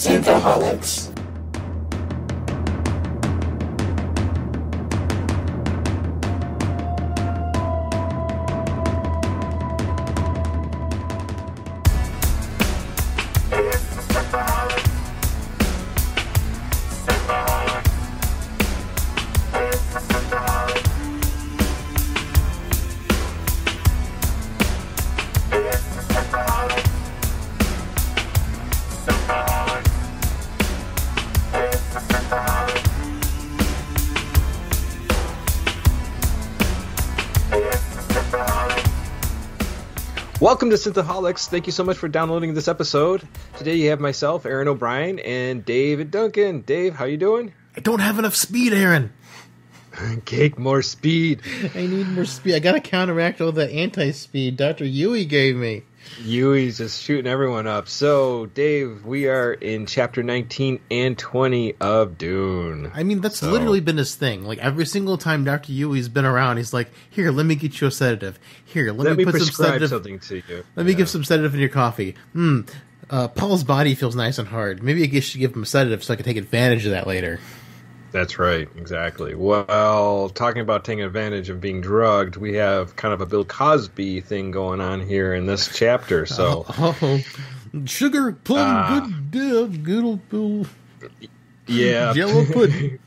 Synthaholics. Welcome to Synthaholics. Thank you so much for downloading this episode. Today you have myself, Aaron O'Brien, and Dave Duncan. Dave, how you doing? I don't have enough speed, Aaron. Cake more speed. I need more speed. I gotta counteract all the anti-speed Doctor Yueh gave me. Yueh's just shooting everyone up. So, Dave, we are in chapter 19 and 20 of Dune. I mean, that's literally been his thing. Like, every single time Dr. Yueh's been around, he's like, here, let me get you a sedative. Here, let me put some sedative. Something to you. Let me give some sedative in your coffee. Paul's body feels nice and hard. Maybe I should give him a sedative so I can take advantage of that later. That's right, exactly. Well, talking about taking advantage of being drugged, we have kind of a Bill Cosby thing going on here in this chapter. So, sugar pudding, good old Bill. Yeah, Jello pudding,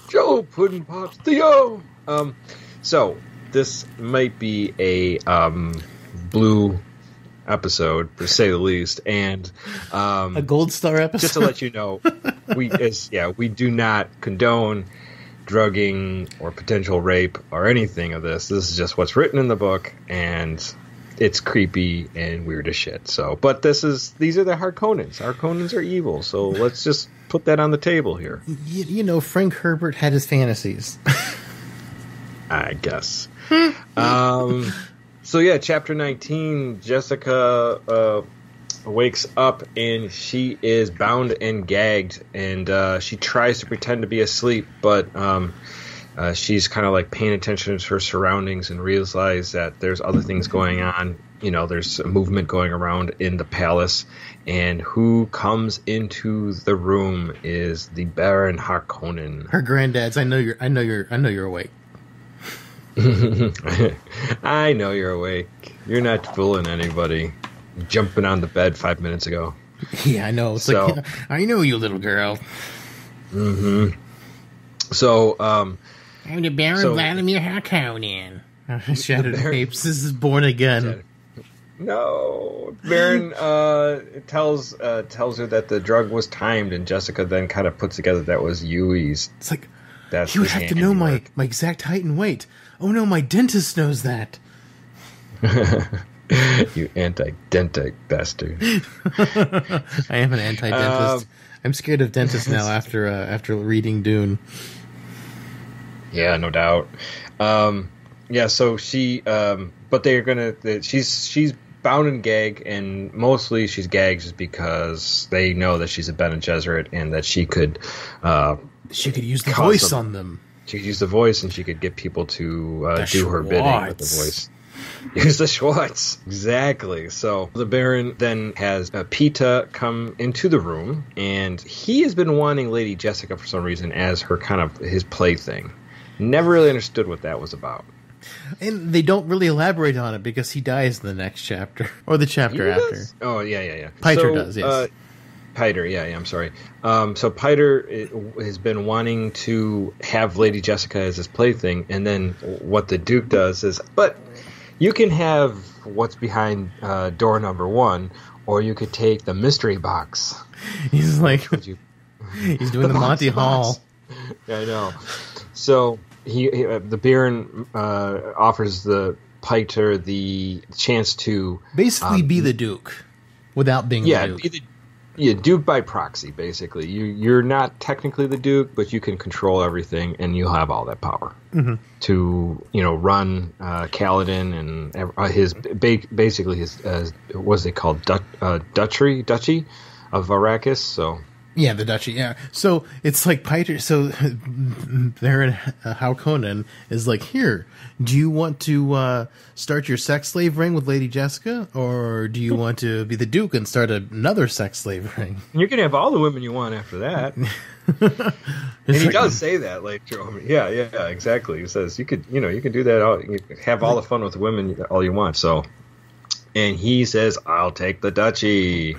Jello pudding pops. Theo. So this might be a blue episode, to say the least, and a gold star episode. Just to let you know, we do not condone drugging or potential rape or anything of this. This is just what's written in the book, and it's creepy and weird as shit. So, but these are the Harkonnens. Harkonnens are evil. So let's just put that on the table here. You know, Frank Herbert had his fantasies. I guess. So yeah, chapter 19, Jessica wakes up and she is bound and gagged, and she tries to pretend to be asleep, but she's kind of like paying attention to her surroundings and realizes that there's other things going on. You know, there's a movement going around in the palace, and who comes into the room is the Barron Harkonnen. Her granddad's. I know you're awake. I know you're awake. You're not fooling anybody. Jumping on the bed 5 minutes ago. Yeah, I know. It's like, I know you, little girl. Mm-hmm. So, I'm the Baron Vladimir Harkonnen. Shattered Apes. This is Born Again. No, Baron tells her that the drug was timed, and Jessica then kind of puts together that was Yueh's. It's like, you have to know my exact height and weight. Oh no, my dentist knows that. You anti-dentic bastard. I am an anti-dentist. I'm scared of dentists now after reading Dune. Yeah, no doubt. Yeah, so she, but they're gonna. She's bound and gagged, and mostly she's gagged just because they know that she's a Bene Gesserit and that she could. She could use the voice on them. She could use the voice, and she could get people to do her bidding with the voice. Use the Schwartz. Exactly. So the Baron then has Pita come into the room, and he has been wanting Lady Jessica for some reason as her kind of his plaything. Never really understood what that was about. And they don't really elaborate on it because he dies in the next chapter. Or the chapter after. Oh, yeah. Piter does, yes. Piter, yeah, I'm sorry. So Piter has been wanting to have Lady Jessica as his plaything, and then what the Duke does is, but you can have what's behind door number 1, or you could take the mystery box. He's like, he's doing the Monty Hall. Yeah, I know. So the Baron offers the Piter the chance to basically be the Duke without being the Duke. Duke by proxy, basically. You're not technically the Duke, but you can control everything, and you'll have all that power to, run Kaladin and his basically his what's it called, Duchy of Arrakis. So Yeah, the duchy, yeah. So it's like Piter, so Baron Harkonnen is like, here, do you want to start your sex slave ring with Lady Jessica? Or do you want to be the Duke and start another sex slave ring? You can have all the women you want after that. And he does say that, like, yeah, exactly. He says, you can do that, you can have all the fun with the women all you want, so. And he says, I'll take the duchy.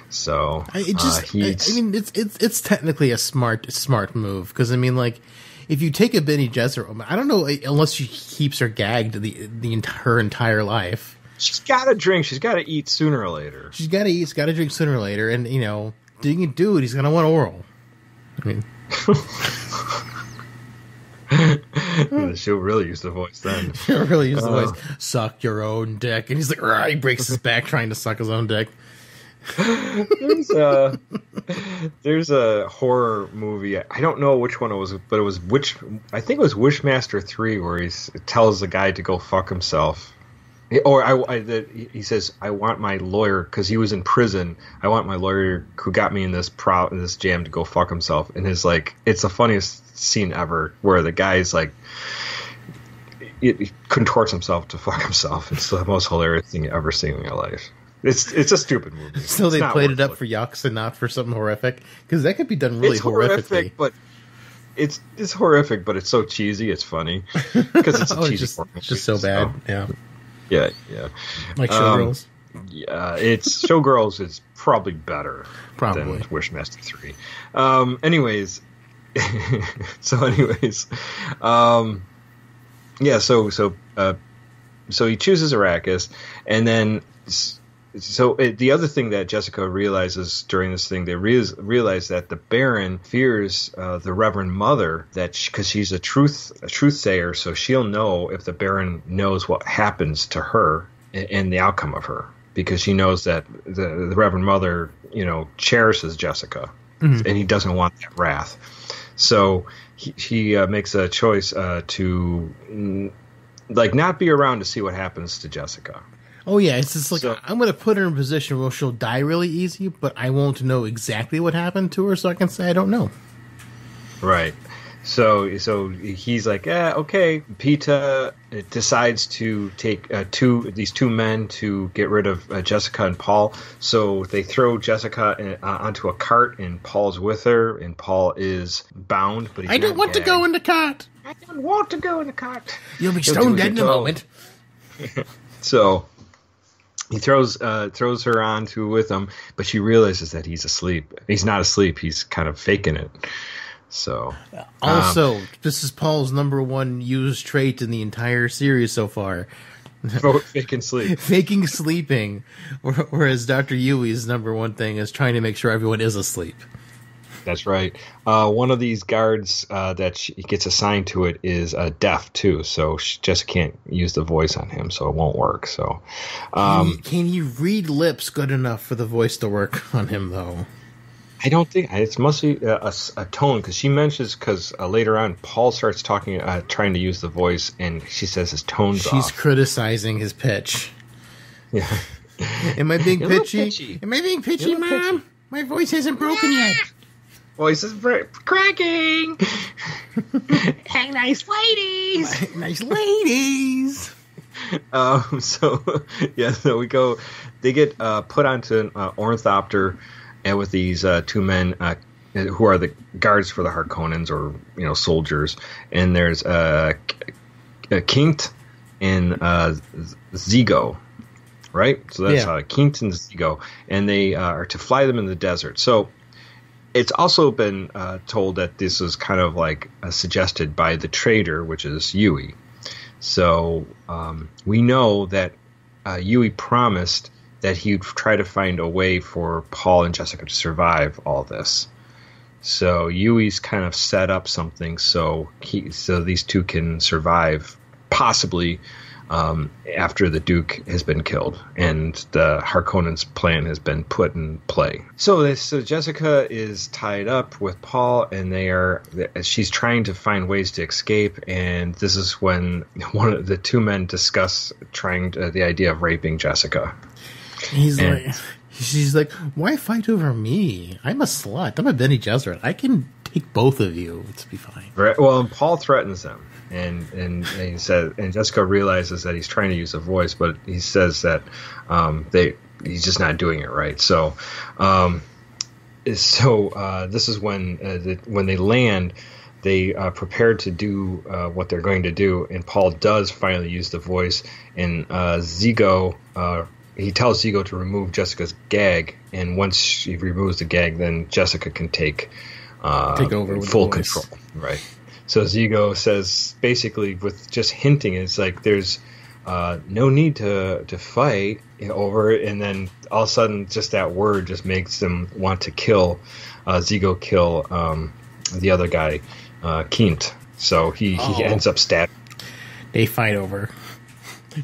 So it's technically a smart move, because I mean, like, if you take a Bene Gesserit, I don't know, unless she keeps her gagged her entire life. She's got to drink. She's got to eat sooner or later. She's got to eat. She's got to drink sooner or later. And doing a dude, he's gonna want oral. I mean, she'll really use the voice then. She'll really use the voice. Suck your own dick, and he's like, he breaks his back trying to suck his own dick. There's a horror movie. I don't know which one it was, but I think it was Wishmaster 3, where he tells the guy to go fuck himself. Or he says, I want my lawyer, because he was in prison. I want my lawyer who got me in this jam to go fuck himself. And it's the funniest scene ever, where the guy's like, he contorts himself to fuck himself. It's the most hilarious thing you ever seen in your life. It's a stupid movie. So they played it up for yucks and not for something horrific, because that could be done really horrifically. But it's horrific, but it's so cheesy. It's funny because it's a cheesy horror movie. It's just so bad. Yeah. Like Showgirls. Showgirls is probably better than Wishmaster 3. Anyways, so he chooses Arrakis, and then. So the other thing that Jessica realizes during this thing, they realize that the Baron fears the Reverend Mother, because she's a truthsayer, so she'll know if the Baron knows what happens to her and the outcome of her, because she knows that the Reverend Mother, cherishes Jessica, and he doesn't want that wrath. So he makes a choice to not be around to see what happens to Jessica. Oh, yeah, it's just like, I'm going to put her in a position where she'll die really easy, but I won't know exactly what happened to her, so I can say I don't know. Right. So he's like, okay. Pita decides to take these two men to get rid of Jessica and Paul. So they throw Jessica onto a cart, and Paul's with her, and Paul is bound. But I don't want to go in the cart. I don't want to go in the cart. You'll be stone dead in a moment. So he throws her onto with him, but she realizes that he's asleep. He's not asleep. He's kind of faking it. So also, this is Paul's number one used trait in the entire series so far. Faking sleep. Faking sleeping. Whereas Dr. Yueh's number one thing is trying to make sure everyone is asleep. That's right. One of these guards that she gets assigned to it is deaf too, so she just can't use the voice on him, so it won't work. So, can you read lips good enough for the voice to work on him, though? I don't think it must be a tone, because she mentions later on Paul starts talking, trying to use the voice, and she says his tone's off. She's criticizing his pitch. Yeah. Am I being pitchy? Am I being pitchy, Mom? My voice isn't broken yet. Voice is cracking. Hey, nice ladies. Nice ladies. So we go. They get put onto an ornithopter, and with these two men who are the guards for the Harkonnens, or soldiers. And there's Kinkt and Zigo, right? So that's Kinkt and Zigo, and they are to fly them in the desert. So. It's also been told that this was kind of suggested by the traitor, which is Yueh. So we know that Yueh promised that he'd try to find a way for Paul and Jessica to survive all this. So Yueh's kind of set up something so these two can survive, possibly after the Duke has been killed and the Harkonnens' plan has been put in play. So Jessica is tied up with Paul, and she's trying to find ways to escape. And this is when one of the two men discuss the idea of raping Jessica. He's like, She's like, why fight over me? I'm a slut. I'm a Bene Gesserit. I can take both of you. It's be fine. Right. Well, and Paul threatens them, and he says, and Jessica realizes that he's trying to use a voice, but he says that he's just not doing it right. So, this is when they land. They prepared to do what they're going to do, and Paul does finally use the voice, and Zigo. He tells Zigo to remove Jessica's gag, and once he removes the gag, then Jessica can take over with full control. Right. So Zigo says, basically, with just hinting, it's like there's no need to fight over it, and then all of a sudden, just that word just makes them want to kill Zigo, kill the other guy, Kint. So he ends up stabbing. They fight over.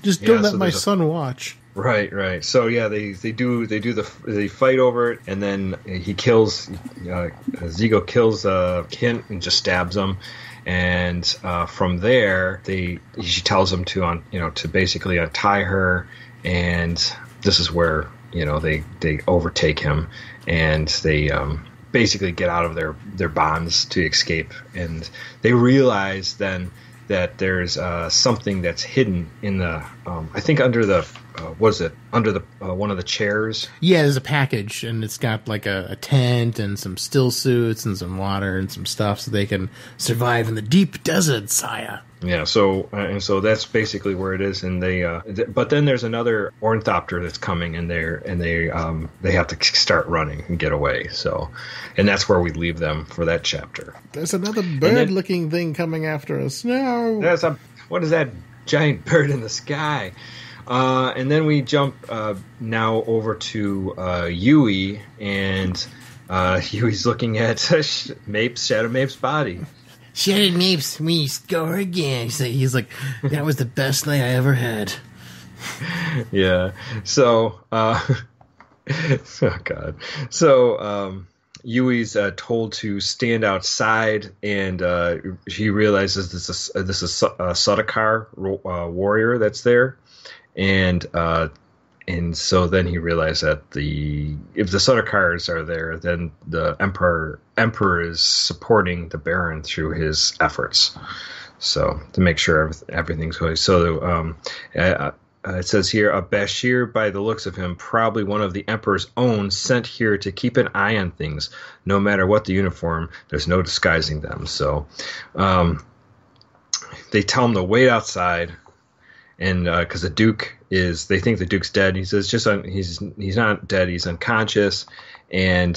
Just don't let my son watch. Right. So yeah, they fight over it, and then he kills Zigo kills Kint and just stabs him, and from there she tells him to basically untie her, and this is where they overtake him, and they basically get out of their bonds to escape, and they realize then that there's something that's hidden in the I think under the under the one of the chairs. Yeah, there's a package, and it's got like a tent and some still suits and some water and some stuff so they can survive in the deep desert, sire. Yeah, so that's basically where it is, and but then there's another ornithopter that's coming, and they have to start running and get away. So, and that's where we leave them for that chapter. There's another bird-looking thing coming after us. No, what is that giant bird in the sky? And then we jump now over to Yueh, and Yueh's looking at Shadow Mape's body. Shadow Mapes, we score again. He's like, that was the best night I ever had. Yeah. So, oh God. So, Yui's told to stand outside, and he realizes this is a Sardaukar warrior that's there, and so then he realized that if the Sardaukars are there, then the emperor is supporting the Baron through his efforts. So to make sure everything's going. So it says here, a Bashir, by the looks of him, probably one of the Emperor's own, sent here to keep an eye on things. No matter what the uniform, there's no disguising them. So they tell him to wait outside, and because they think the Duke's dead. He says he's not dead. He's unconscious, and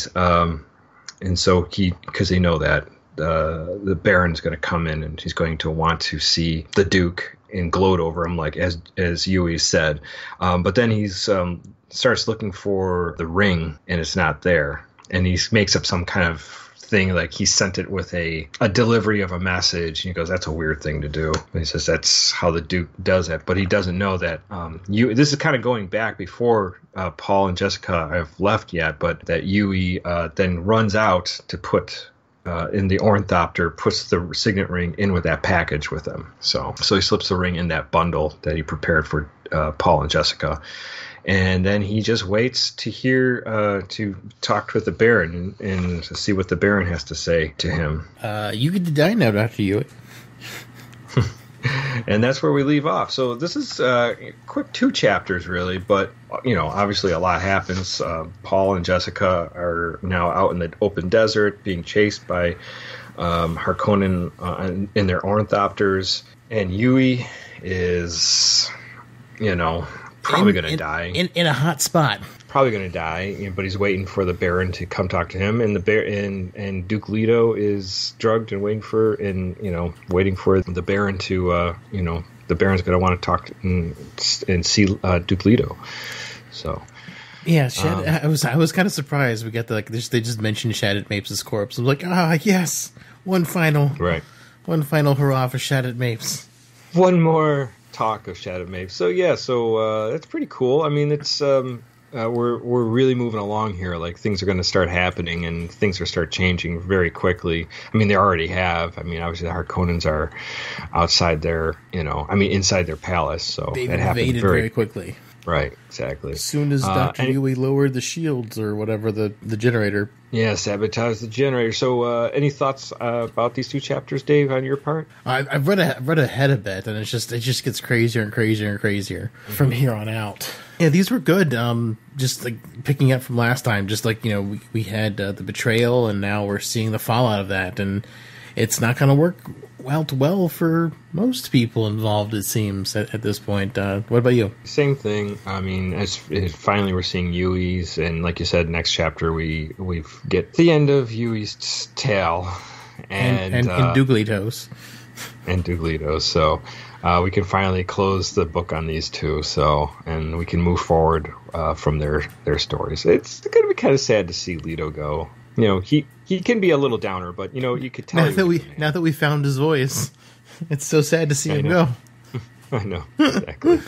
so because they know that the Baron's going to come in, and he's going to want to see the Duke and gloat over him, like as Yueh said. But then he starts looking for the ring, and it's not there. And he makes up some kind of thing, like he sent it with a delivery of a message. And he goes, that's a weird thing to do. And he says that's how the Duke does it. But he doesn't know that this is kind of going back before Paul and Jessica have left yet, but that Yueh then runs out to put in the ornithopter, puts the signet ring in with that package with him. So he slips the ring in that bundle that he prepared for Paul and Jessica. And then he just waits to talk with the Baron and to see what the Baron has to say to him. You get to die now, Dr. Yueh. And that's where we leave off. So this is quick 2 chapters, really, but obviously a lot happens. Paul and Jessica are now out in the open desert, being chased by Harkonnen in their ornithopters, and Yueh is, probably going to die in a hot spot. Probably going to die, but he's waiting for the Baron to come talk to him, and and Duke Leto is drugged and waiting for the Baron to the Baron's going to want to talk and see Duke Leto. So yeah, I was kind of surprised we got they just mentioned Shattered Mapes' corpse. I'm like, yes, one final hurrah for Shattered Mapes. One more talk of Shattered Mapes. So yeah, it's pretty cool. I mean, it's we're really moving along here. Like, things are going to start happening, and things are start changing very quickly. I mean, they already have. I mean, obviously the Harkonnens are outside their, inside their palace. So they've it happened invaded very quickly. Right, exactly. As soon as Dr. Yueh lowered the shields or whatever, the generator. Yeah, sabotage the generator. So, any thoughts about these 2 chapters, Dave, on your part? I've read ahead a bit, and it just gets crazier and crazier and crazier from here on out. Yeah, these were good. Just like picking up from last time, just like, we had the betrayal, and now we're seeing the fallout of that, and it's not going to work well for most people involved, it seems, at this point. What about you? Same thing. I mean, as finally we're seeing Yueh's, and like you said, next chapter we get the end of Yueh's tale, and Duke Leto's. And Duke Leto. So we can finally close the book on these 2. So, and we can move forward from their stories. It's going to be kind of sad to see Leto go. He can be a little downer, but you could tell. Now that we found his voice, it's so sad to see him go. I know, exactly.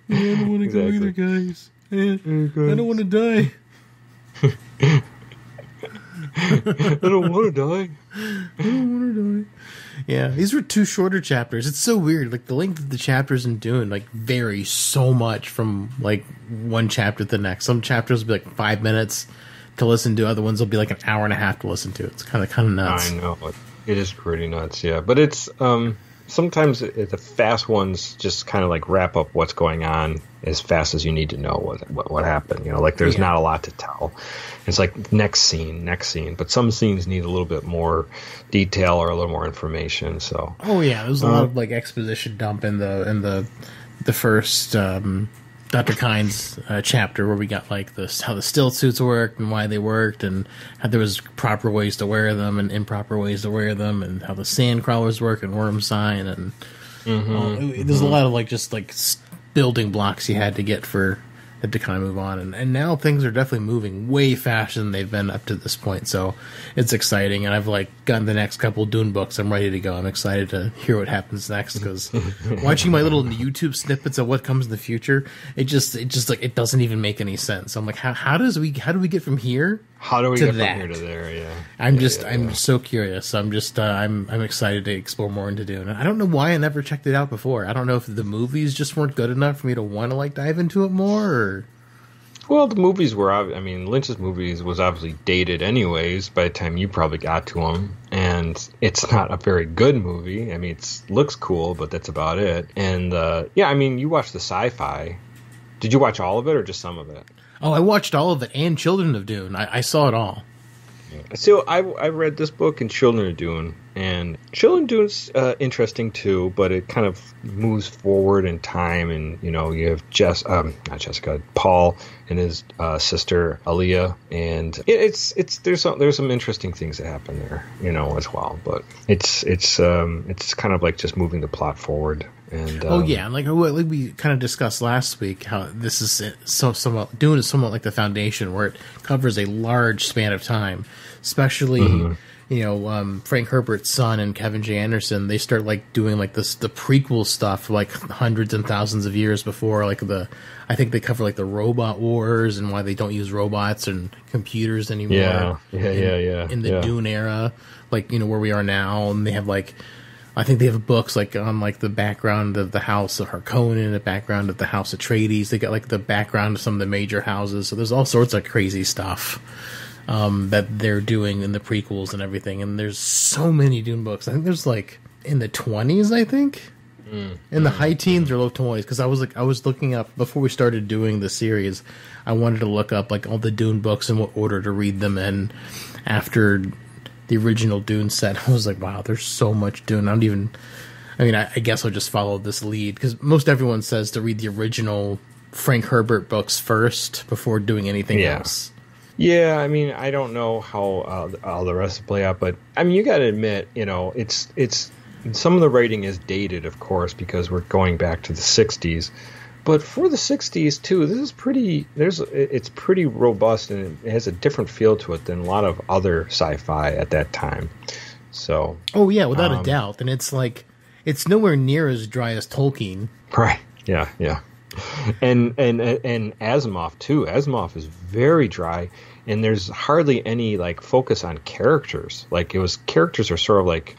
I don't want to go either, guys. I don't want to die. I don't want to die. I don't want to die. Yeah, these were 2 shorter chapters. It's so weird. Like, the length of the chapters in Dune vary so much from one chapter to the next. Some chapters will be 5 minutes to listen to. Other ones will be an hour and a half to listen to. It's kind of nuts. I know, it is pretty nuts. Yeah, but it's sometimes the fast ones just kind of wrap up what's going on as fast as you need to know what happened. There's not a lot to tell. It's next scene. But some scenes need a little bit more detail or a little more information. So. Oh yeah, there's a lot of exposition dump in the first Dr. Kynes chapter, where we got how the still suits worked and why they worked, and how there was proper ways to wear them and improper ways to wear them, and how the sand crawlers work and worm sign, and there's a lot of building blocks you had to get for it to kind of move on, and now things are definitely moving way faster than they've been up to this point, so it's exciting, and I've gotten the next couple Dune books. I'm ready to go. I'm excited to hear what happens next, because watching my little YouTube snippets of what comes in the future, it doesn't even make any sense. I'm how do we get from here? How do we get from here to there? Yeah, I'm so curious. I'm excited to explore more into Dune. I don't know why I never checked it out before. I don't know if the movies just weren't good enough for me to want to dive into it more. Or... Well, the movies were. Lynch's movies was obviously dated anyways. By the time you probably got to them, and it's not a very good movie. It looks cool, but that's about it. And you watched the sci-fi. Did you watch all of it or just some of it? Oh, I watched all of it and Children of Dune. I saw it all. So I read this book and Children of Dune, and Children of Dune's interesting too, but it kind of moves forward in time, and you have Paul and his sister Aaliyah, and there's some interesting things that happen there, as well. But it's kind of just moving the plot forward. And, like we kind of discussed last week, how this is Dune is somewhat like the Foundation, where it covers a large span of time, especially Frank Herbert's son and Kevin J. Anderson. They start doing the prequel stuff hundreds and thousands of years before I think they cover the robot wars and why they don't use robots and computers anymore. In the Dune era, where we are now, and they have I think they have books on the background of the House of Harkonnen, the background of the House Atreides. They got the background of some of the major houses. So there's all sorts of crazy stuff that they're doing in the prequels and everything. And there's so many Dune books. I think there's in the 20s. I think in the high teens or low 20s. Because I was looking up before we started doing the series. I wanted to look up all the Dune books and what order to read them in after the original Dune set. I was wow, there's so much Dune. I guess I'll just follow this lead, because most everyone says to read the original Frank Herbert books first before doing anything else. Yeah, I don't know how all the rest play out, but you got to admit, it's some of the writing is dated, of course, because we're going back to the 60s. But for the 60s too, this is it's pretty robust, and it has a different feel to it than a lot of other sci-fi at that time. So, oh yeah, without a doubt, and it's it's nowhere near as dry as Tolkien. Right? Yeah. And Asimov too. Asimov is very dry, and there's hardly any focus on characters. Characters are sort of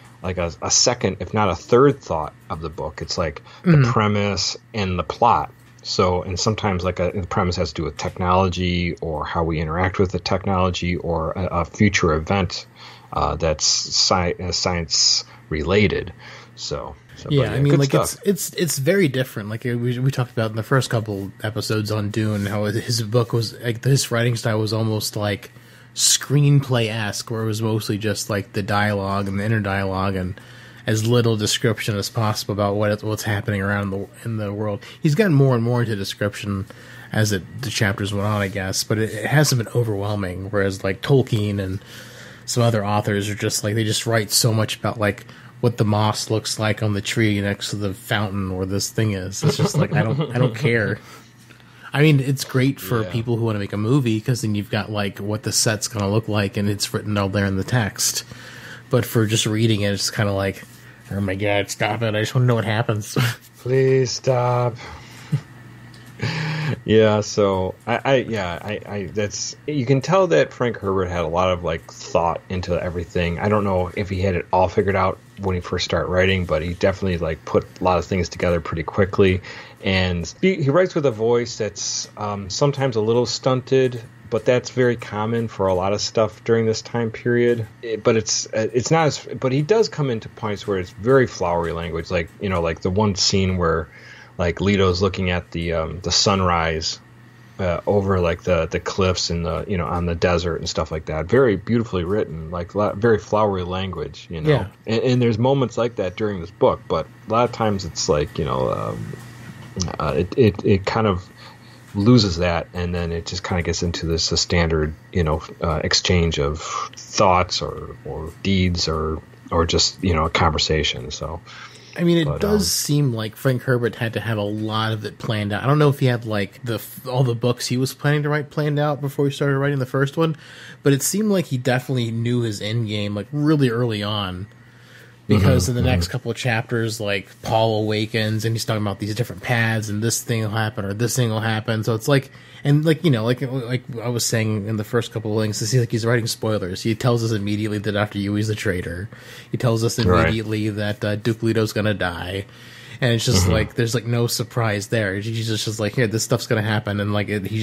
a second, if not a third thought of the book. It's the premise and the plot. So, and sometimes the premise has to do with technology or how we interact with the technology or a future event that's science related. So yeah, but I mean, like stuff. it's very different. Like we talked about in the first couple episodes on Dune, how his book was like his writing style was almost like screenplay-esque, where it was mostly just like the dialogue and the inner dialogue and as little description as possible about what's happening around in the world. He's gotten more and more into description as the chapters went on, I guess, but it hasn't been overwhelming. Whereas like Tolkien and some other authors are just like they just write so much about like what the moss looks like on the tree next to the fountain where this thing is. It's just like I don't care. I mean, it's great for people who want to make a movie because then you've got like what the set's going to look like and it's written all there in the text. But for just reading it, it's kind of like, oh my god, stop it! I just want to know what happens. Please stop. Yeah, so I that's you can tell that Frank Herbert had a lot of like thought into everything. I don't know if he had it all figured out when he first started writing, but he definitely like put a lot of things together pretty quickly. And he writes with a voice that's sometimes a little stunted, but that's very common for a lot of stuff during this time period. But it's not as. But he does come into points where it's very flowery language, like like the one scene where like Leto's looking at the sunrise over like the cliffs and the on the desert and stuff like that. Very beautifully written, like very flowery language, Yeah. And there's moments like that during this book, but a lot of times it's like it kind of loses that, and then it just kind of gets into this standard exchange of thoughts or deeds or just a conversation. So I mean, it does seem like Frank Herbert had to have a lot of it planned out. I don't know if he had like all the books he was planning to write planned out before he started writing the first one, but it seemed like he definitely knew his end game like really early on. Because in the next couple of chapters, like Paul awakens and he's talking about these different paths and this thing will happen or this thing will happen. So it's like, and like like I was saying in the first couple of things, he's writing spoilers. He tells us immediately that Dr. Yueh's the traitor. He tells us immediately that Duke Leto's gonna die, and it's just like there's like no surprise there. He's just like, here, this stuff's gonna happen, and like he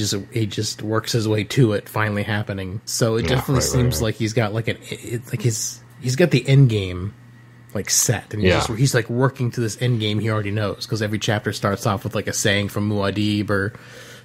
just works his way to it finally happening. So it definitely seems like he's got like he's got the end game like set, and he's like working to this end game he already knows, because every chapter starts off with like a saying from Muad'Dib or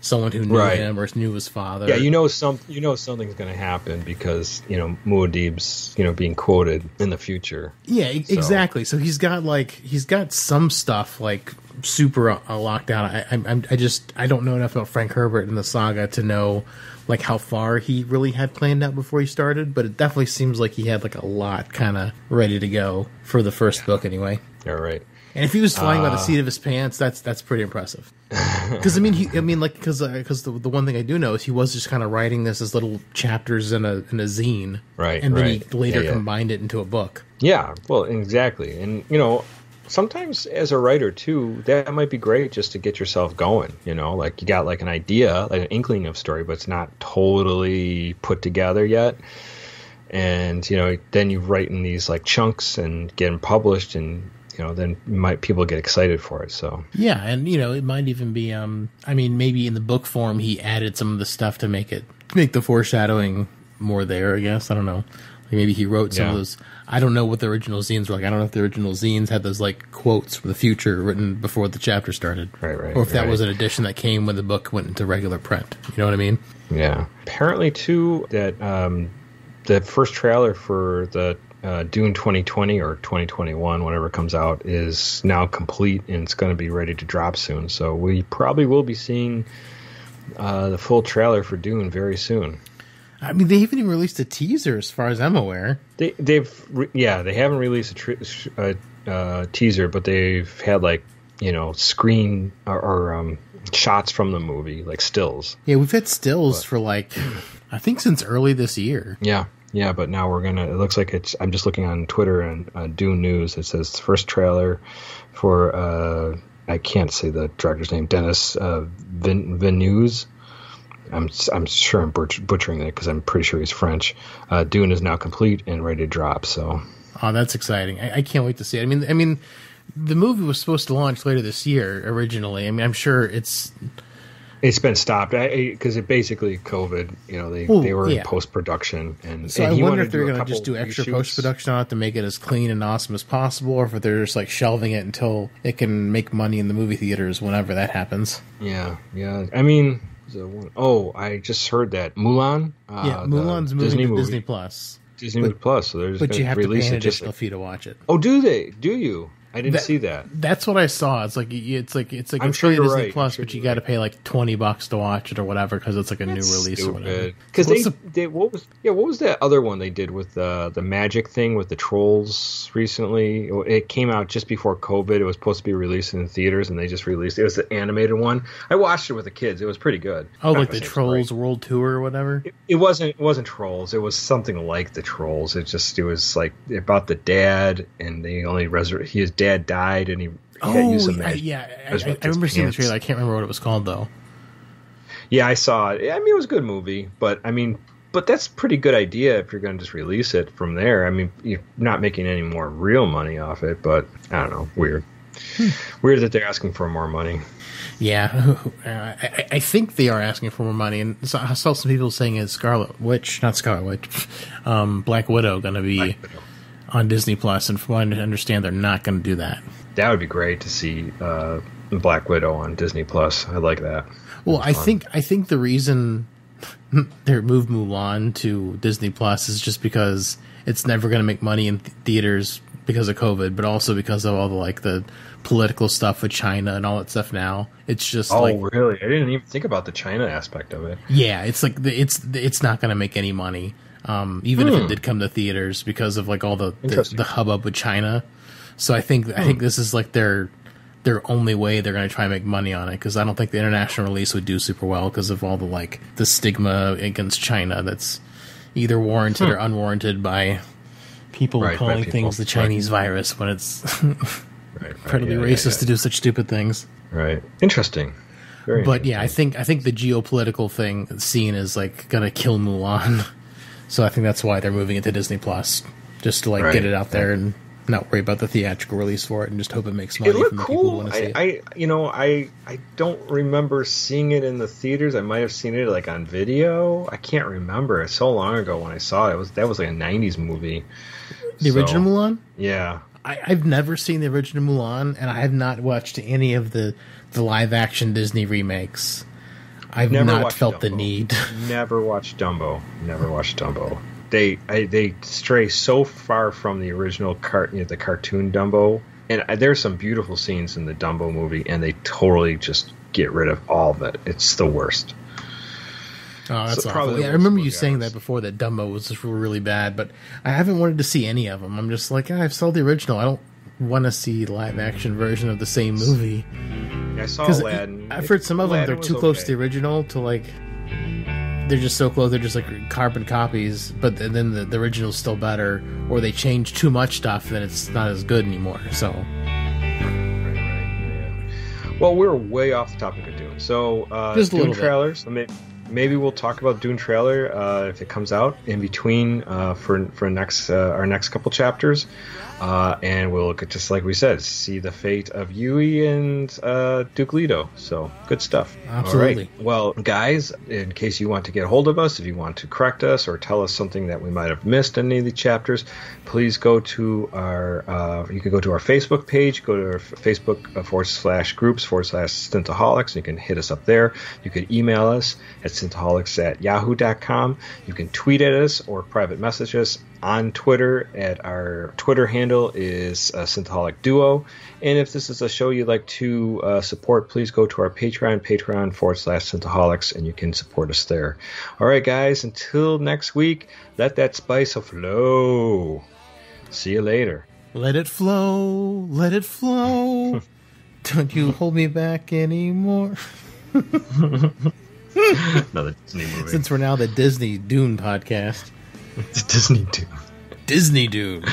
someone who knew him or knew his father. Yeah, something's going to happen because Muad'Dib's being quoted in the future. Yeah, exactly. So he's got some stuff like super locked down. I don't know enough about Frank Herbert in the saga to know like how far he really had planned out before he started, but it definitely seems like he had like a lot kind of ready to go for the first book anyway. All right. And if he was flying by the seat of his pants, that's pretty impressive. Because because the one thing I do know is he was just kind of writing this as little chapters in a zine, right? And then he later combined it into a book. Yeah, well, exactly, and sometimes as a writer too, that might be great just to get yourself going. Like you got like an idea, like an inkling of story, but it's not totally put together yet. And then you write in these like chunks and get them published, and then people get excited for it. So yeah, and it might even be maybe in the book form he added some of the stuff to make the foreshadowing more there, I guess. I don't know. Like maybe he wrote some of those. I don't know what the original zines were like. I don't know if the original zines had those like quotes from the future written before the chapter started. Right. Or if that was an edition that came when the book went into regular print. You know what I mean? Yeah. Apparently too that the first trailer for the Dune 2020 or 2021, whatever comes out, is now complete and it's going to be ready to drop soon. So we probably will be seeing the full trailer for Dune very soon. I mean, they haven't even released a teaser, as far as I'm aware. They haven't released a teaser, but they've had like screen or shots from the movie, like stills. Yeah, we've had stills for like I think since early this year. Yeah, but now it looks like it's, I'm just looking on Twitter and Dune News, it says first trailer for, I can't say the director's name, Dennis Villeneuve. I'm sure I'm butchering it because I'm pretty sure he's French. Dune is now complete and ready to drop, so. Oh, that's exciting. I can't wait to see it. I mean, the movie was supposed to launch later this year originally. I mean, I'm sure it's been stopped because it basically COVID. You know, they were in post production, and so and I wonder if they're going to just do extra post production on it to make it as clean and awesome as possible, or if they're just like shelving it until it can make money in the movie theaters whenever that happens. Yeah. I mean, I just heard that Mulan. Mulan's moving to Disney Plus. Disney Plus. So but you have to pay an additional fee to watch it. Oh, do they? Do you? I didn't see that. That's what I saw. It's like I'm sure you're Disney right. Plus, but you got to pay like $20 to watch it or whatever because it's like a new release stupid. or whatever. Because what was that other one they did with the magic thing with the trolls recently? It came out just before COVID. It was supposed to be released in theaters, and they just released it. It was the animated one. I watched it with the kids. It was pretty good. Oh, like the Trolls World Tour or whatever. It wasn't Trolls. It was something like the Trolls. It was like about the dad, and they only his dad died, and he had used some magic. I remember seeing the trailer. I can't remember what it was called though. Yeah, I saw it. I mean, it was a good movie, but that's a pretty good idea if you're going to just release it from there. I mean, you're not making any more real money off it, but I don't know, weird. Weird that they're asking for more money. Yeah, I think they are asking for more money, and so I saw some people saying it's Black Widow going to be on Disney Plus, and from what I understand, they're not going to do that. That would be great to see Black Widow on Disney Plus. I like that. Well, I think the reason they moved Mulan to Disney Plus is just because it's never going to make money in theaters because of COVID, but also because of all the political stuff with China and all that stuff. Now it's just really? I didn't even think about the China aspect of it. Yeah, it's like it's not going to make any money, even if it did come to theaters because of like all the hubbub with China. So I think this is like their only way they're going to try and make money on it, because I don't think the international release would do super well because of all the stigma against China that's either warranted or unwarranted by people calling things the Chinese virus when it's incredibly racist to do such stupid things. Right. Interesting. But yeah, I think the geopolitical scene is like going to kill Mulan. So I think that's why they're moving it to Disney Plus, just to get it out there and not worry about the theatrical release for it, and just hope it makes money from the people who want to see it. I don't remember seeing it in the theaters. I might have seen it like on video. I can't remember. It's so long ago when I saw it. That was like a 90s movie. The original Mulan? Yeah. I've never seen the original Mulan, and I have not watched any of the live-action Disney remakes. I've not felt the need. Never watched Dumbo. They stray so far from the original the cartoon Dumbo, and there's some beautiful scenes in the Dumbo movie, and they totally just get rid of all of it. It's the worst. Oh, that's awful. Yeah, I remember you saying that before, that Dumbo was just really bad, but I haven't wanted to see any of them. I'm just like, I've saw the original. I don't want to see live action version of the same movie. I saw Aladdin. I've heard some of them, they're too close to the original to they're just so close, they're just like carbon copies, but then the original's still better, or they change too much stuff, then it's not as good anymore. So, Well, we're way off the topic of Dune. So, just a Dune little trailers. Maybe we'll talk about Dune trailer if it comes out in between for our next couple chapters. And we'll look at, just like we said, see the fate of Yueh and Duke Leto. So, good stuff. Absolutely. All right. Well, guys, in case you want to get a hold of us, if you want to correct us or tell us something that we might have missed in any of the chapters, please go to you can go to our Facebook page, go to our Facebook /groups/Synthaholics. You can hit us up there. You can email us at synthaholics@yahoo.com. You can tweet at us or private message us on Twitter. At our Twitter handle is Synthaholic Duo. And if this is a show you'd like to support, please go to our Patreon /Synthaholics, and you can support us there. All right, guys, until next week, let that spice flow. See you later. Let it flow, let it flow. Don't you hold me back anymore. Another Disney movie. Since we're now the Disney Dune podcast. It's Disney Dune. Disney Dune.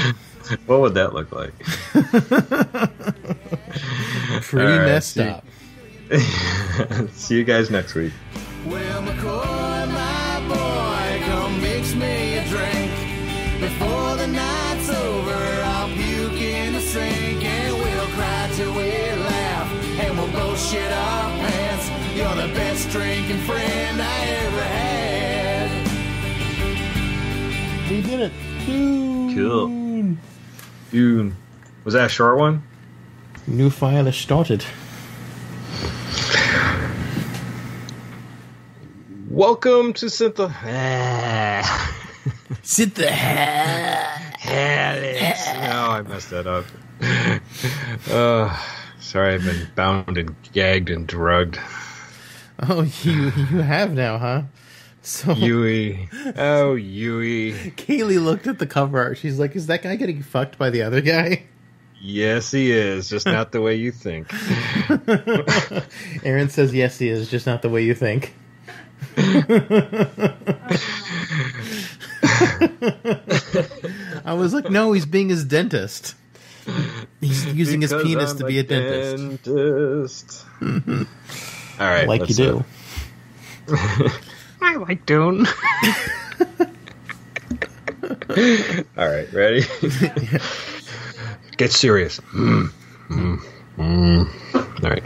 What would that look like? Pretty messed up. See you guys next week. Well, McCoy, my boy, come mix me a drink. Before the night's over, I'll puke in the sink and we'll cry. shit our pants. You're the best drinking friend I ever had. We did it. Dune. Cool. Dune. Was that a short one? New file is started. Welcome to Synthaholics. Oh, I messed that up. Sorry, I've been bound and gagged and drugged. Oh, you have now, huh? So Yueh. Oh, Yueh. Kaylee looked at the cover art. She's like, is that guy getting fucked by the other guy? Yes, he is. Just not the way you think. Aaron says, yes, he is. Just not the way you think. I was like, no, he's being his dentist. He's using his penis to be a dentist. All right, like you do. I like Dune. All right, ready? Get serious. All right.